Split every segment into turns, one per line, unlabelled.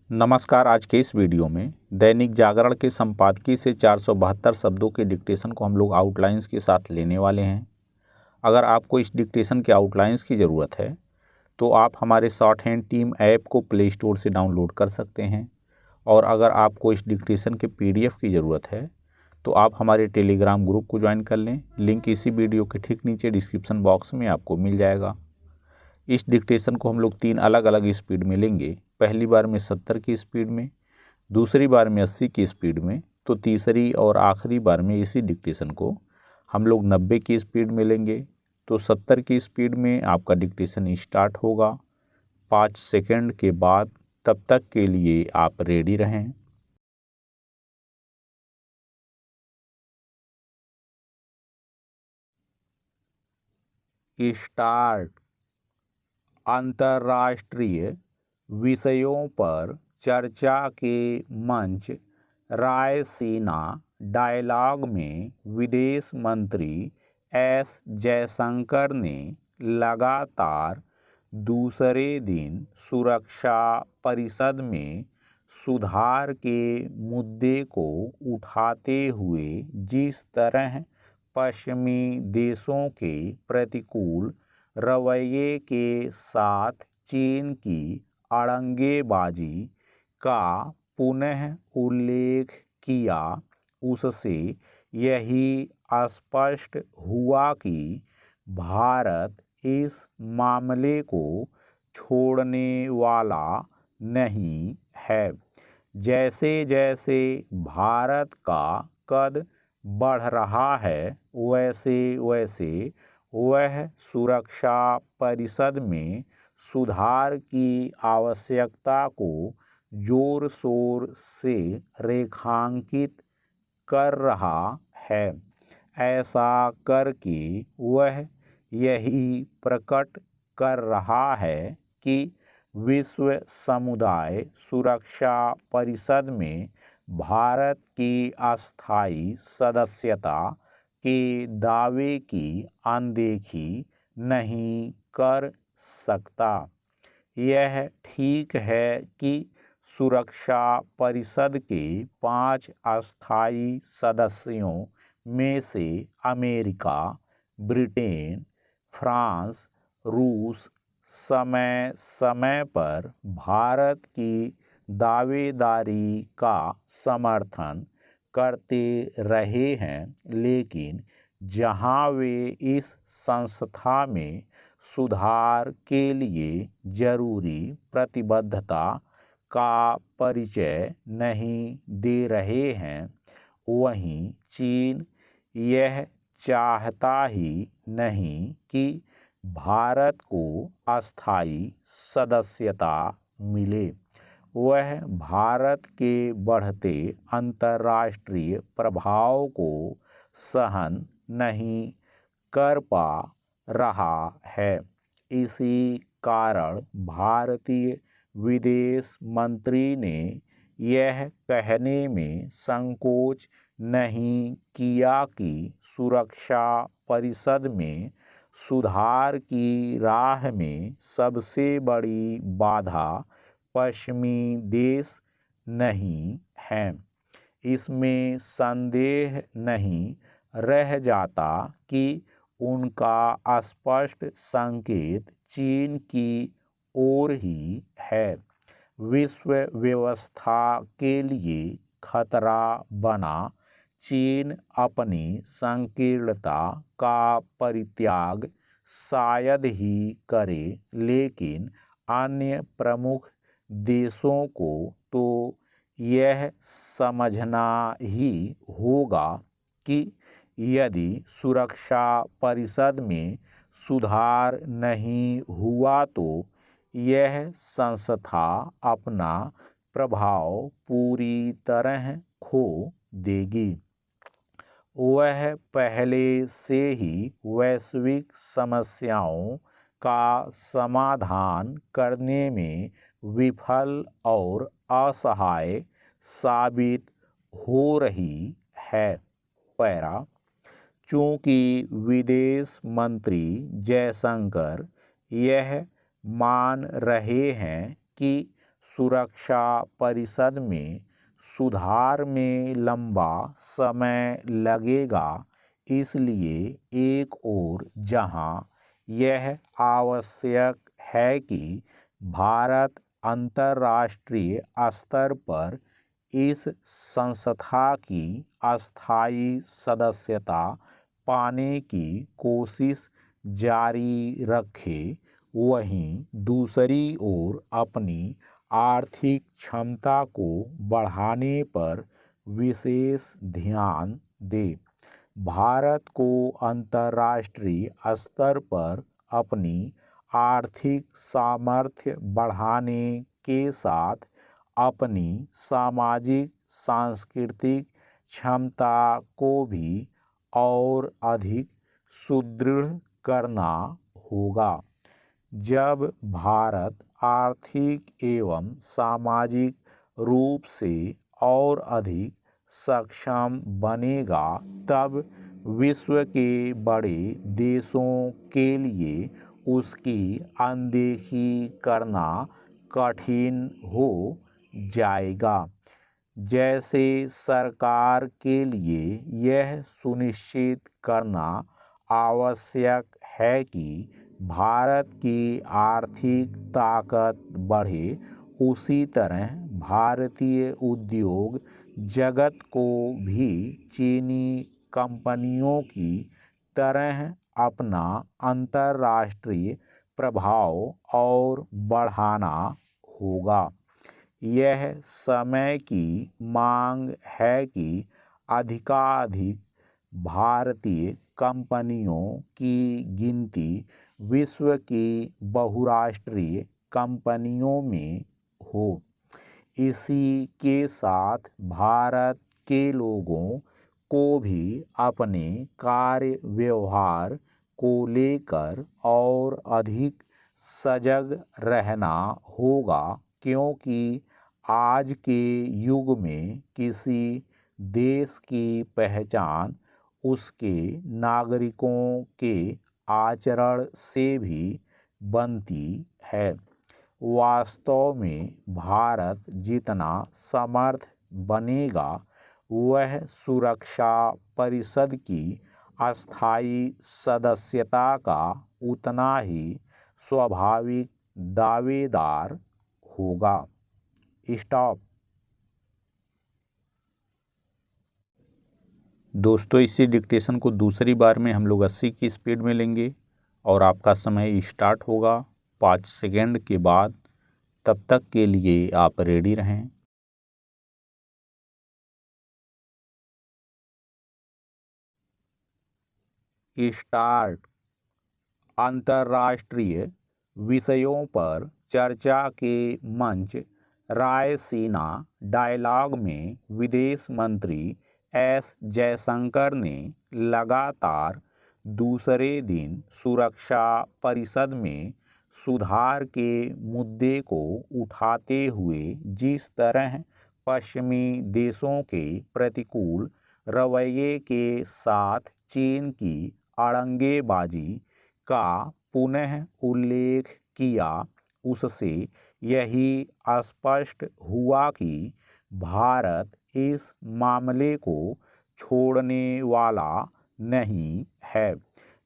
नमस्कार। आज के इस वीडियो में दैनिक जागरण के संपादकीय से 472 शब्दों के डिक्टेशन को हम लोग आउटलाइंस के साथ लेने वाले हैं। अगर आपको इस डिक्टेशन के आउटलाइंस की ज़रूरत है तो आप हमारे शॉर्ट हैंड टीम ऐप को प्ले स्टोर से डाउनलोड कर सकते हैं, और अगर आपको इस डिक्टेशन के PDF की ज़रूरत है तो आप हमारे टेलीग्राम ग्रुप को ज्वाइन कर लें। लिंक इसी वीडियो के ठीक नीचे डिस्क्रिप्शन बॉक्स में आपको मिल जाएगा। इस डिक्टेशन को हम लोग 3 अलग अलग स्पीड में लेंगे। पहली बार में 70 की स्पीड में, दूसरी बार में 80 की स्पीड में, तो तीसरी और आखिरी बार में इसी डिक्टेशन को हम लोग 90 की स्पीड में लेंगे। तो 70 की स्पीड में आपका डिक्टेशन स्टार्ट होगा 5 सेकंड के बाद। तब तक के लिए आप रेडी रहें। स्टार्ट। अंतर्राष्ट्रीय विषयों पर चर्चा के मंच रायसीना डायलॉग में विदेश मंत्री एस जयशंकर ने लगातार दूसरे दिन सुरक्षा परिषद में सुधार के मुद्दे को उठाते हुए जिस तरह पश्चिमी देशों के प्रतिकूल रवैये के साथ चीन की अड़ंगेबाजी का पुनः उल्लेख किया, उससे यही स्पष्ट हुआ कि भारत इस मामले को छोड़ने वाला नहीं है। जैसे जैसे भारत का कद बढ़ रहा है, वैसे वैसे वह सुरक्षा परिषद में सुधार की आवश्यकता को जोर शोर से रेखांकित कर रहा है। ऐसा करके वह यही प्रकट कर रहा है कि विश्व समुदाय सुरक्षा परिषद में भारत की अस्थायी सदस्यता के दावे की अनदेखी नहीं कर सकता। यह ठीक है कि सुरक्षा परिषद के 5 अस्थायी सदस्यों में से अमेरिका, ब्रिटेन, फ्रांस, रूस समय समय पर भारत की दावेदारी का समर्थन करते रहे हैं, लेकिन जहां वे इस संस्था में सुधार के लिए जरूरी प्रतिबद्धता का परिचय नहीं दे रहे हैं, वहीं चीन यह चाहता ही नहीं कि भारत को अस्थायी सदस्यता मिले। वह भारत के बढ़ते अंतर्राष्ट्रीय प्रभाव को सहन नहीं कर पा रहा है। इसी कारण भारतीय विदेश मंत्री ने यह कहने में संकोच नहीं किया कि सुरक्षा परिषद में सुधार की राह में सबसे बड़ी बाधा पश्चिमी देश नहीं हैं। इसमें संदेह नहीं रह जाता कि उनका स्पष्ट संकेत चीन की ओर ही है। विश्व व्यवस्था के लिए खतरा बना चीन अपनी संकीर्णता का परित्याग शायद ही करे, लेकिन अन्य प्रमुख देशों को तो यह समझना ही होगा कि यदि सुरक्षा परिषद में सुधार नहीं हुआ तो यह संस्था अपना प्रभाव पूरी तरह खो देगी। वह पहले से ही वैश्विक समस्याओं का समाधान करने में विफल और असहाय साबित हो रही है। पैरा। चूँकि विदेश मंत्री जयशंकर यह मान रहे हैं कि सुरक्षा परिषद में सुधार में लंबा समय लगेगा, इसलिए एक ओर जहां यह आवश्यक है कि भारत अंतर्राष्ट्रीय स्तर पर इस संस्था की अस्थायी सदस्यता पाने की कोशिश जारी रखे, वहीं दूसरी ओर अपनी आर्थिक क्षमता को बढ़ाने पर विशेष ध्यान दे। भारत को अंतर्राष्ट्रीय स्तर पर अपनी आर्थिक सामर्थ्य बढ़ाने के साथ अपनी सामाजिक सांस्कृतिक क्षमता को भी और अधिक सुदृढ़ करना होगा। जब भारत आर्थिक एवं सामाजिक रूप से और अधिक सक्षम बनेगा, तब विश्व के बड़े देशों के लिए उसकी अनदेखी करना कठिन हो जाएगा। जैसे सरकार के लिए यह सुनिश्चित करना आवश्यक है कि भारत की आर्थिक ताकत बढ़े, उसी तरह भारतीय उद्योग जगत को भी चीनी कंपनियों की तरह अपना अंतर्राष्ट्रीय प्रभाव और बढ़ाना होगा। यह समय की मांग है कि अधिकाधिक भारतीय कंपनियों की गिनती विश्व की बहुराष्ट्रीय कंपनियों में हो। इसी के साथ भारत के लोगों को भी अपने कार्य व्यवहार को लेकर और अधिक सजग रहना होगा, क्योंकि आज के युग में किसी देश की पहचान उसके नागरिकों के आचरण से भी बनती है। वास्तव में भारत जितना समर्थ बनेगा, वह सुरक्षा परिषद की अस्थायी सदस्यता का उतना ही स्वाभाविक दावेदार होगा। स्टॉप। दोस्तों, इसी डिक्टेशन को दूसरी बार में हम लोग 80 की स्पीड में लेंगे और आपका समय स्टार्ट होगा 5 सेकेंड के बाद। तब तक के लिए आप रेडी रहें। स्टार्ट। अंतर्राष्ट्रीय विषयों पर चर्चा के मंच रायसीना डायलॉग में विदेश मंत्री एस जयशंकर ने लगातार दूसरे दिन सुरक्षा परिषद में सुधार के मुद्दे को उठाते हुए जिस तरह पश्चिमी देशों के प्रतिकूल रवैये के साथ चीन की अड़ंगेबाजी का पुनः उल्लेख किया, उससे यही स्पष्ट हुआ कि भारत इस मामले को छोड़ने वाला नहीं है।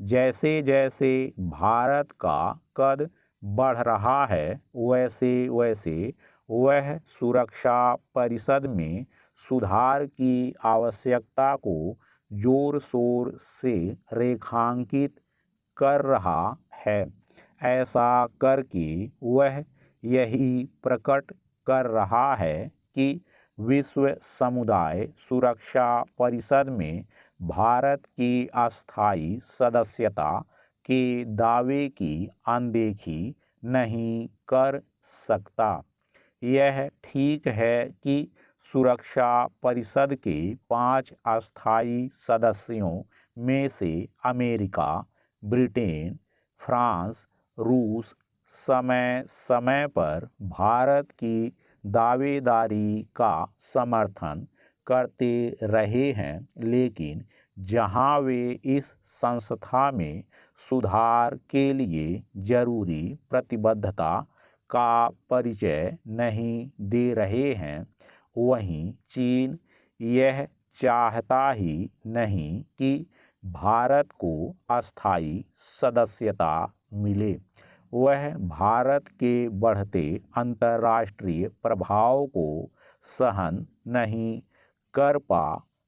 जैसे जैसे भारत का कद बढ़ रहा है, वैसे वैसे वह सुरक्षा परिषद में सुधार की आवश्यकता को जोर शोर से रेखांकित कर रहा है। ऐसा करके वह यही प्रकट कर रहा है कि विश्व समुदाय सुरक्षा परिषद में भारत की अस्थायी सदस्यता के दावे की अनदेखी नहीं कर सकता। यह ठीक है कि सुरक्षा परिषद के 5 अस्थायी सदस्यों में से अमेरिका, ब्रिटेन, फ्रांस, रूस समय समय पर भारत की दावेदारी का समर्थन करते रहे हैं, लेकिन जहां वे इस संस्था में सुधार के लिए जरूरी प्रतिबद्धता का परिचय नहीं दे रहे हैं, वहीं चीन यह चाहता ही नहीं कि भारत को अस्थायी सदस्यता मिले। वह भारत के बढ़ते अंतर्राष्ट्रीय प्रभाव को सहन नहीं कर पा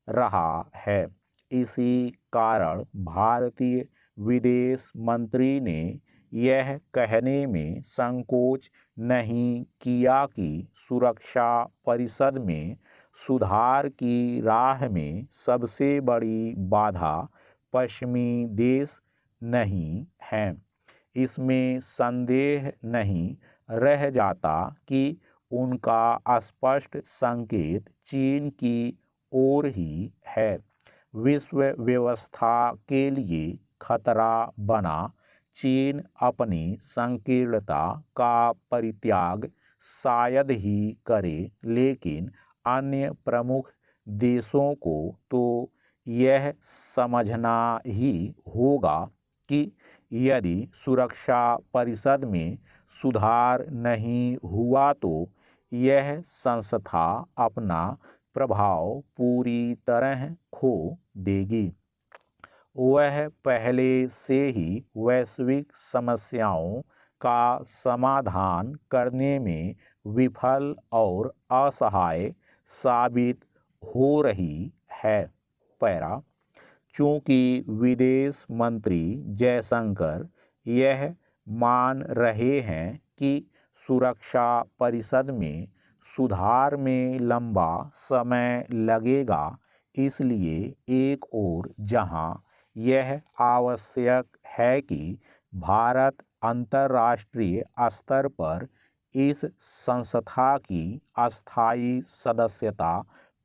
रहा है। इसी कारण भारतीय विदेश मंत्री ने यह कहने में संकोच नहीं किया कि सुरक्षा परिषद में सुधार की राह में सबसे बड़ी बाधा पश्चिमी देश नहीं हैं। इसमें संदेह नहीं रह जाता कि उनका स्पष्ट संकेत चीन की ओर ही है। विश्व व्यवस्था के लिए खतरा बना चीन अपनी संकीर्णता का परित्याग शायद ही करे, लेकिन अन्य प्रमुख देशों को तो यह समझना ही होगा कि यदि सुरक्षा परिषद में सुधार नहीं हुआ तो यह संस्था अपना प्रभाव पूरी तरह खो देगी। वह पहले से ही वैश्विक समस्याओं का समाधान करने में विफल और असहाय साबित हो रही है। पैरा चूँकि विदेश मंत्री जयशंकर यह मान रहे हैं कि सुरक्षा परिषद में सुधार में लंबा समय लगेगा, इसलिए एक ओर जहां यह आवश्यक है कि भारत अंतर्राष्ट्रीय स्तर पर इस संस्था की अस्थायी सदस्यता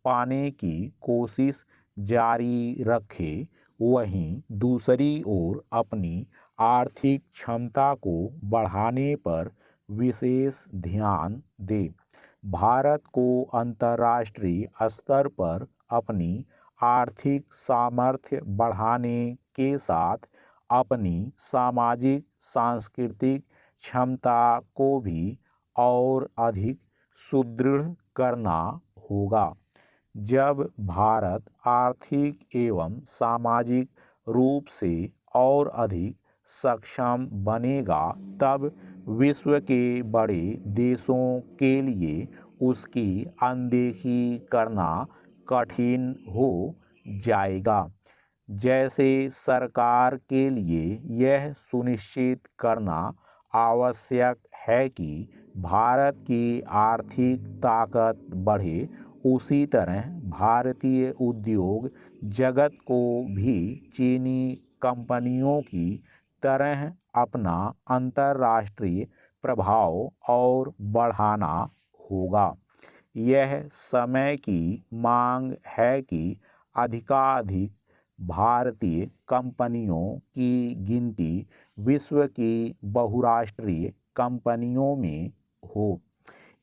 पाने की कोशिश जारी रखे, वहीं दूसरी ओर अपनी आर्थिक क्षमता को बढ़ाने पर विशेष ध्यान दे। भारत को अंतर्राष्ट्रीय स्तर पर अपनी आर्थिक सामर्थ्य बढ़ाने के साथ अपनी सामाजिक सांस्कृतिक क्षमता को भी और अधिक सुदृढ़ करना होगा। जब भारत आर्थिक एवं सामाजिक रूप से और अधिक सक्षम बनेगा, तब विश्व के बड़े देशों के लिए उसकी अनदेखी करना कठिन हो जाएगा। जैसे सरकार के लिए यह सुनिश्चित करना आवश्यक है कि भारत की आर्थिक ताकत बढ़े, उसी तरह भारतीय उद्योग जगत को भी चीनी कंपनियों की तरह अपना अंतर्राष्ट्रीय प्रभाव और बढ़ाना होगा। यह समय की मांग है कि अधिकाधिक भारतीय कंपनियों की गिनती विश्व की बहुराष्ट्रीय कंपनियों में हो।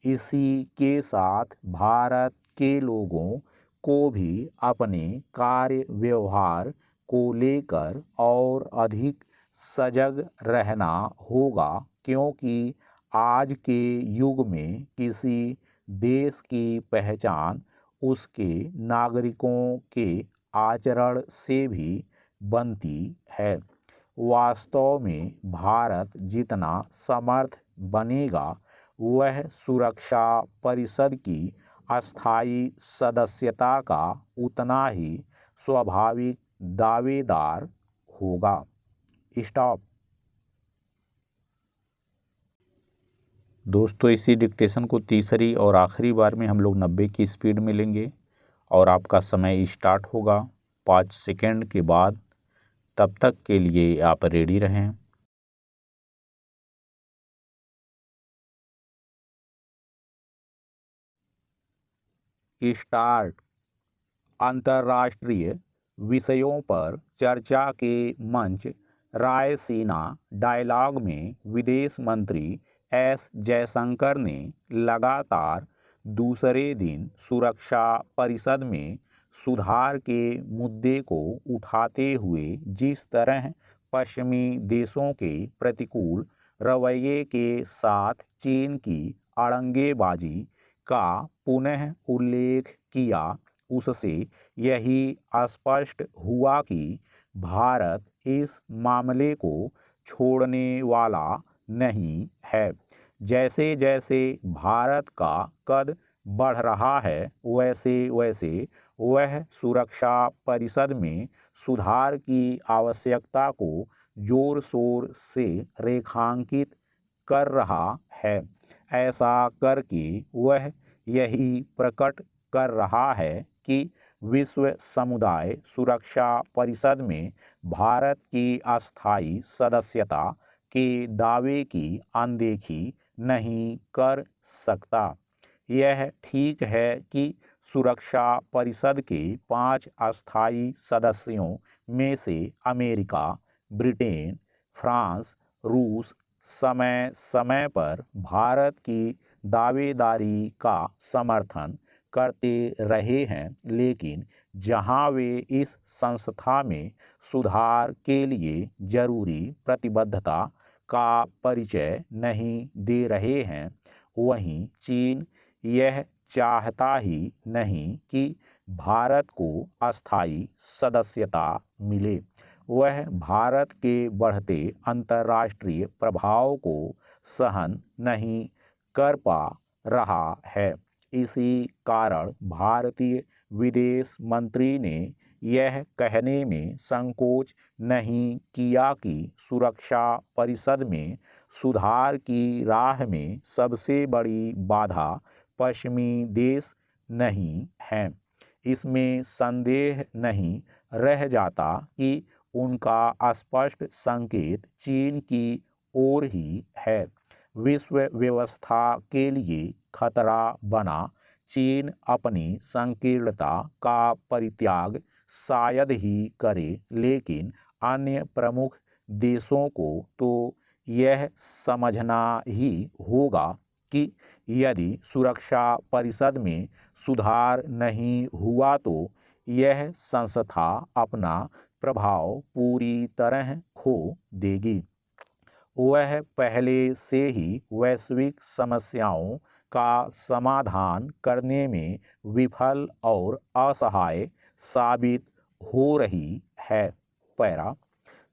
इसी के साथ भारत के लोगों को भी अपने कार्य व्यवहार को लेकर और अधिक सजग रहना होगा, क्योंकि आज के युग में किसी देश की पहचान उसके नागरिकों के आचरण से भी बनती है। वास्तव में भारत जितना समर्थ बनेगा, वह सुरक्षा परिषद की अस्थायी सदस्यता का उतना ही स्वाभाविक दावेदार होगा। स्टॉप। दोस्तों, इसी डिक्टेशन को तीसरी और आखिरी बार में हम लोग 90 की स्पीड में लेंगे और आपका समय स्टार्ट होगा 5 सेकंड के बाद। तब तक के लिए आप रेडी रहें। स्टार्ट। अंतर्राष्ट्रीय विषयों पर चर्चा के मंच रायसीना डायलॉग में विदेश मंत्री एस जयशंकर ने लगातार दूसरे दिन सुरक्षा परिषद में सुधार के मुद्दे को उठाते हुए जिस तरह पश्चिमी देशों के प्रतिकूल रवैये के साथ चीन की अड़ंगेबाजी का पुनः उल्लेख किया, उससे यही स्पष्ट हुआ कि भारत इस मामले को छोड़ने वाला नहीं है। जैसे जैसे भारत का कद बढ़ रहा है, वैसे वैसे वह सुरक्षा परिषद में सुधार की आवश्यकता को जोर शोर से रेखांकित कर रहा है। ऐसा करके वह यही प्रकट कर रहा है कि विश्व समुदाय सुरक्षा परिषद में भारत की अस्थायी सदस्यता के दावे की अनदेखी नहीं कर सकता। यह ठीक है कि सुरक्षा परिषद के 5 अस्थायी सदस्यों में से अमेरिका, ब्रिटेन, फ्रांस, रूस समय समय पर भारत की दावेदारी का समर्थन करते रहे हैं, लेकिन जहां वे इस संस्था में सुधार के लिए जरूरी प्रतिबद्धता का परिचय नहीं दे रहे हैं, वहीं चीन यह चाहता ही नहीं कि भारत को अस्थायी सदस्यता मिले। वह भारत के बढ़ते अंतर्राष्ट्रीय प्रभाव को सहन नहीं कर पा रहा है। इसी कारण भारतीय विदेश मंत्री ने यह कहने में संकोच नहीं किया कि सुरक्षा परिषद में सुधार की राह में सबसे बड़ी बाधा पश्चिमी देश नहीं हैं। इसमें संदेह नहीं रह जाता कि उनका स्पष्ट संकेत चीन की ओर ही है। विश्व व्यवस्था के लिए खतरा बना चीन अपनी संकीर्णता का परित्याग शायद ही करे, लेकिन अन्य प्रमुख देशों को तो यह समझना ही होगा कि यदि सुरक्षा परिषद में सुधार नहीं हुआ तो यह संस्था अपना प्रभाव पूरी तरह खो देगी। वह पहले से ही वैश्विक समस्याओं का समाधान करने में विफल और असहाय साबित हो रही है। पैरा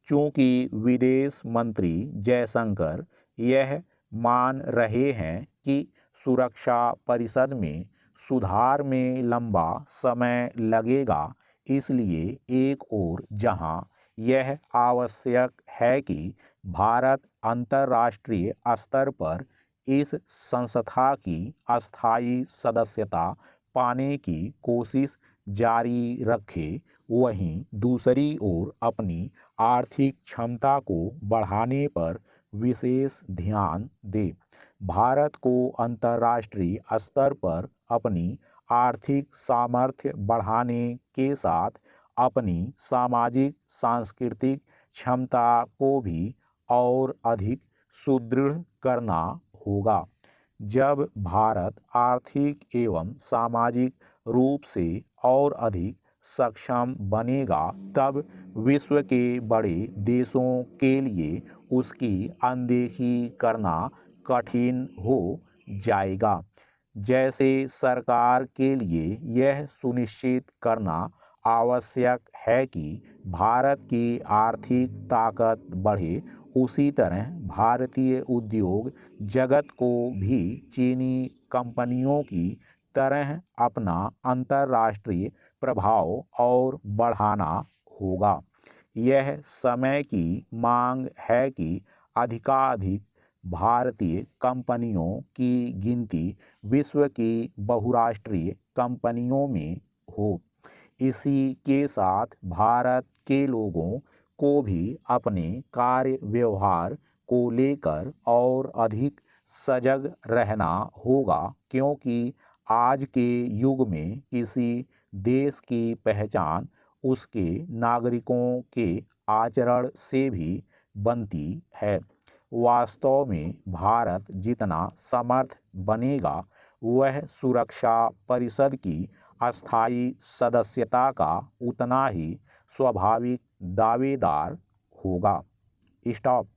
चूंकि विदेश मंत्री जयशंकर यह मान रहे हैं कि सुरक्षा परिषद में सुधार में लंबा समय लगेगा, इसलिए एक ओर जहां यह आवश्यक है कि भारत अंतर्राष्ट्रीय स्तर पर इस संस्था की अस्थायी सदस्यता पाने की कोशिश जारी रखे, वहीं दूसरी ओर अपनी आर्थिक क्षमता को बढ़ाने पर विशेष ध्यान दे। भारत को अंतर्राष्ट्रीय स्तर पर अपनी आर्थिक सामर्थ्य बढ़ाने के साथ अपनी सामाजिक सांस्कृतिक क्षमता को भी और अधिक सुदृढ़ करना होगा। जब भारत आर्थिक एवं सामाजिक रूप से और अधिक सक्षम बनेगा, तब विश्व के बड़े देशों के लिए उसकी अनदेखी करना कठिन हो जाएगा। जैसे सरकार के लिए यह सुनिश्चित करना आवश्यक है कि भारत की आर्थिक ताकत बढ़े, उसी तरह भारतीय उद्योग जगत को भी चीनी कंपनियों की तरह अपना अंतर्राष्ट्रीय प्रभाव और बढ़ाना होगा। यह समय की मांग है कि अधिकाधिक भारतीय कंपनियों की गिनती विश्व की बहुराष्ट्रीय कंपनियों में हो। इसी के साथ भारत के लोगों को भी अपने कार्य व्यवहार को लेकर और अधिक सजग रहना होगा, क्योंकि आज के युग में किसी देश की पहचान उसके नागरिकों के आचरण से भी बनती है। वास्तव में भारत जितना समर्थ बनेगा, वह सुरक्षा परिषद की अस्थायी सदस्यता का उतना ही स्वाभाविक दावेदार होगा। स्टॉप।